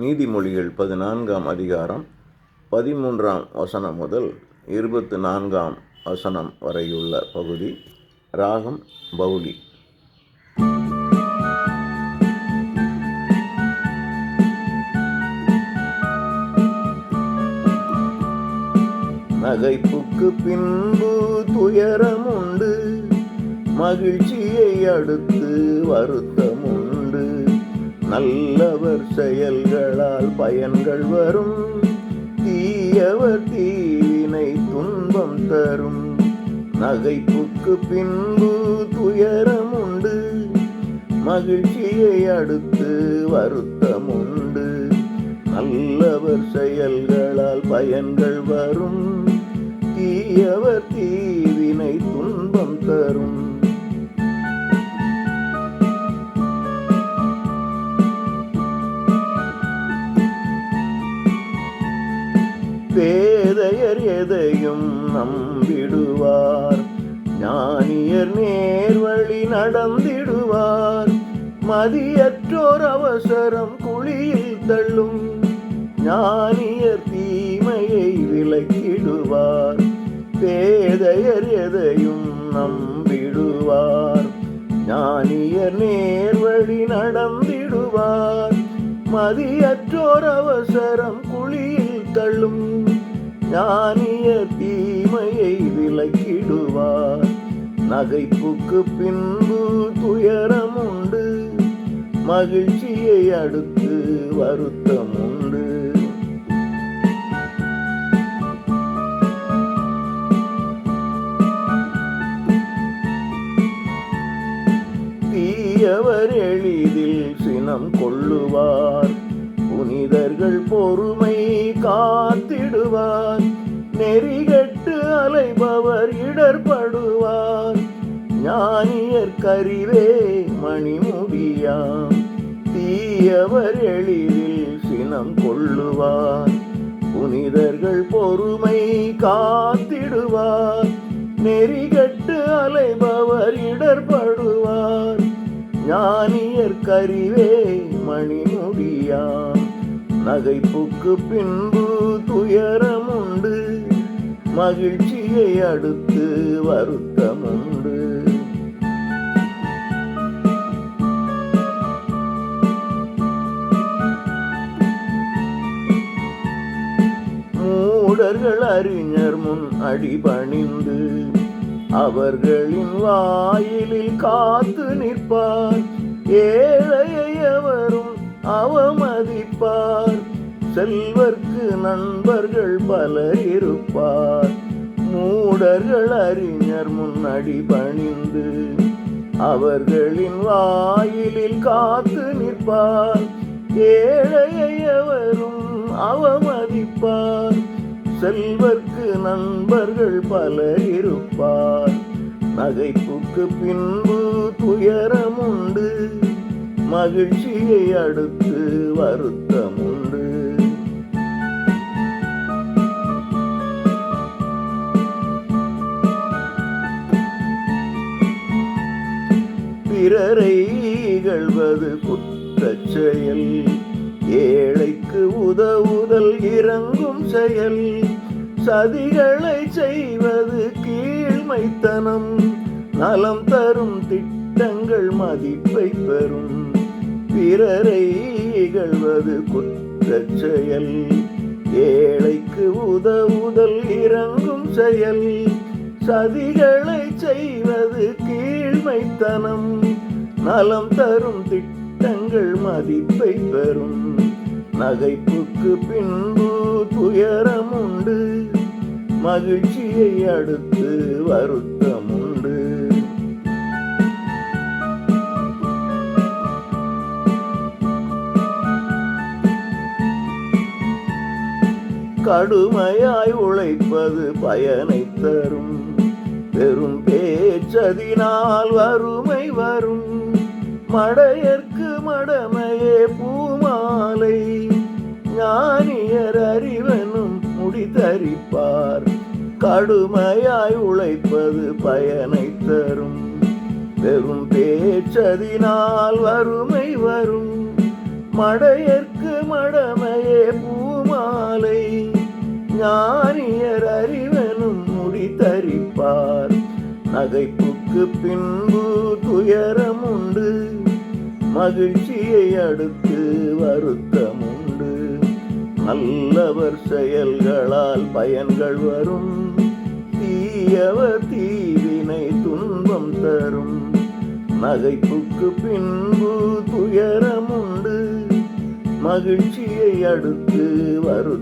நீதிமொழிகள் 14ஆம் அதிகாரம் 13ஆம் வசனம் முதல் 24ஆம் வசனம் வரையுள்ள பகுதி. ராகம் பௌலி. நகைப்புக்கு பின்பு துயரமுண்டு, மகிழ்ச்சியை அடுத்து வருத்தமுண்டு. நல்லவர் செயல்களால் பயன்கள் வரும், தீயவர் தீவினை துன்பம் தரும். நகைப்புக்கு பின்பு துயரமுண்டு, மகிழ்ச்சியை அடுத்து வருத்தமுண்டு. நல்லவர் செயல்களால் பயன்கள் வரும், தீயவர் தீவினை துன்பம் தரும். பேதையர் எதையும் நம்பிடுவார், ஞானியர் நேர்வழி நடந்திடுவார். மதியற்றோர் அவசரம் குழியில் தள்ளும், ஞானியர் தீமையை விலக்கிடுவார். பேதையர் எதையும் நம்பிடுவார், ஞானியர் நேர்வழி நடந்திடுவார். மதியற்றோர் அவசரம் குழியில் தள்ளும், ஞானியர் தீமையை விலக்கிடுவார். நகைப்புக்கு பின்பு துயரமுண்டு, மகிழ்ச்சியை அடுத்து வருத்தமுண்டு. தீயவர் எளிதில் சினம் கொள்ளுவார், புனிதர்கள் பொறுமை காத்திடுவார். நெறிகட்டு அலைபவர் இடர்படுவார், ஞானியர் கரிவே மணிமுடியாம். தீயவர் எளிதில் சினம் கொள்ளுவார், புனிதர்கள் பொறுமை காத்திடுவார். நெறிகட்டு அலைபவர் இடர்படுவார், ஞானியர் கரிவே மணிமுடியாம். நகைப்புக்கு பின்பு துயரமுண்டு, மகிழ்ச்சியை அடுத்து வருத்தமுண்டு. மூடர்கள் அறிஞர் முன் அடிபணிந்து, அவர்களின் வாயிலில் காத்து நிற்பார். ஏழையை எவரும் அவமதிப்பார், செல்வர்க்கு நண்பர்கள் பலர் இருப்பார். மூடர்கள் அறிஞர் முன் அடிபணிந்து, அவர்களின் வாயிலில் காத்து நிற்பார். ஏழையை எவரும் அவமதிப்பார், செல்வர்க்கு நண்பர்கள் பலர் இருப்பார். நகைப்புக்கு பின்பு துயரமுண்டு, மகிழ்ச்சியை அடுத்து வருத்தமுண்டு. பிறரை இகழ்வது குற்றச் செயல், ஏழைக்கு உதவுதல் இரங்கும் செயல். சதிகளை செய்வது கீழ்மைத்தனம், நலம் தரும் திட்டங்கள் மதிப்பை பெறும். பிறரை இகழ்வது குற்றச் செயல், ஏழைக்கு உதவுதல் இரங்கும் செயல். சதிகளை செய்வது கீழ்மைத்தனம், நலம் தரும் திட்டங்கள் மதிப்பை பெறும். நகைப்புக்கு பின்பு துயரமுண்டு, மகிழ்ச்சியை அடுத்து வருத்தமுண்டு. கடுமையாய் உழைப்பது பயனை தரும், பெரும் பேச்சதினால் வறுமை வரும். மடையர்க்கு மடமையே பூமாலை, ஞானியர் அறிவனும் முடிதரிப்பார். கடுமையாய் உழைப்பது பயனை தரும், வெறும் பேச்சதினால் வறுமை வரும். மடையர்க்கு மடம் ஞானியர் அறிவனும் முடித்தரிப்பார். நகைப்புக்கு பின்பு துயரம் உண்டு, மகிழ்ச்சியை அடுத்து வருத்தமுண்டு. நல்லவர் செயல்களால் பயன்கள் வரும், தீயவர் தீவினை துன்பம் தரும். நகைப்புக்கு பின்பு துயரம் உண்டு, மகிழ்ச்சியை அடுத்து வருத்தமுண்டு.